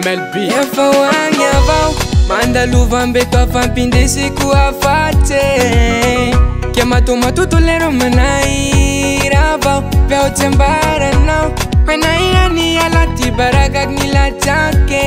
MLB efa hoagny avao mandalovambe toa fampindesiko afatsy ke matomatoto lero manahira avao peotsy ambaranao hainairany alaty barakak nilatsake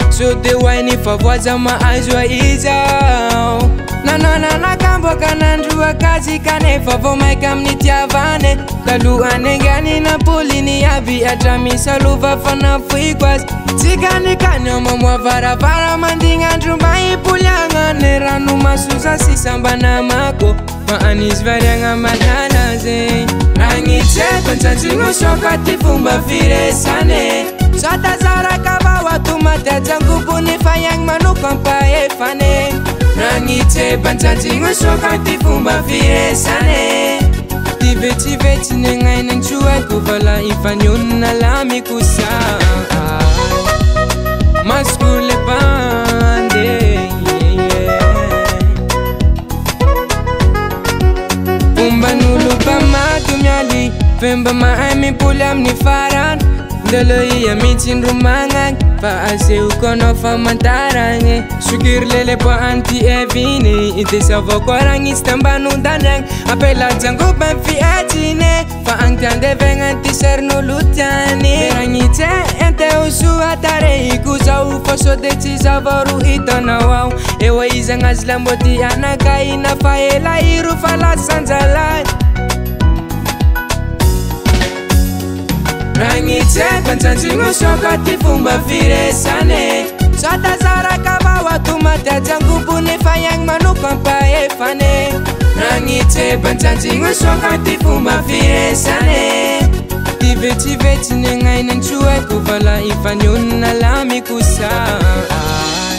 so de hoainy fa voaza mahazo izao nanananakamboka nandroa kazy kanefa vao maika amin'ny tiavane talohany anganina poliny aby atra misalova fanafoiko azy tsikanikany mamoa varavara mandignandro mba hipoliagnane rano masoza sy sambanamako fa anizy variagna malala zay ragnitseko ntsanjigno soka ty fomba firesane satazaraka vao atomaty atsangobony fa iagny manoko ampaefane ragnitseba ntsanjigno soka ty fomba firesane tivetsivetsy ny agnainy antsoako vala ifanionina lamiko sa maskole bande fomban'olo mpamato mialy femba mahay mipoly amin'ny farany ndelo ia mitsindro magnagny fa asehoko anao famantaragny sokiry lele po anty eviny idesavao koa ragnisy tambanondanyagny apelajangoba fiatsine fa angtiandevegna ty serin'olo tiany ragnitsy enteosoa tarehiko zao fa sode tsy zavao ro hitanao ao eo izagna azy lamboty anakaina fa ela iro fa lasanjalay ragnitseko ntsanjigno soka ty fomba firesane satazaraka vao atomaty atsangobony fa iagny manoko ampaefane ragnitseba ntsanjigno soka ty fomba firesane tivetsivetsy ny agnainy antsoako vala ifanionina lamiko sa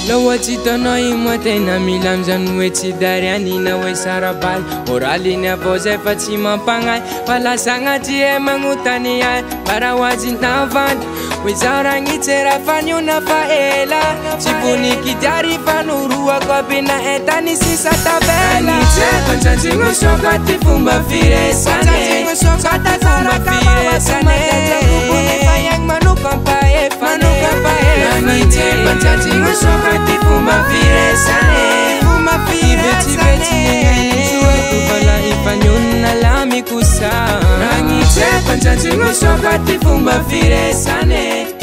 loatsy hitanao imoa tena mila amizany hoe tsy darianina hoe sarabaly moraliny avao zay fa tsy mampagnay fa lasagnaty e magnotany ay bara hoazy navandy hoe zaho ragnitsy raha faniona fa ela tsy vonikidiary fanoroako abina entany sisa tavela ntsanjigno soka ty fomba firesane satazaraka firesane fa iagny manoko ampaefane ragnitseba ntsanjigno soka ty fomba firesane ivetsivetsy nyainsoako vala ifanionina lamiko sa ragnitseba ntsanjigno soka ty fomba firesane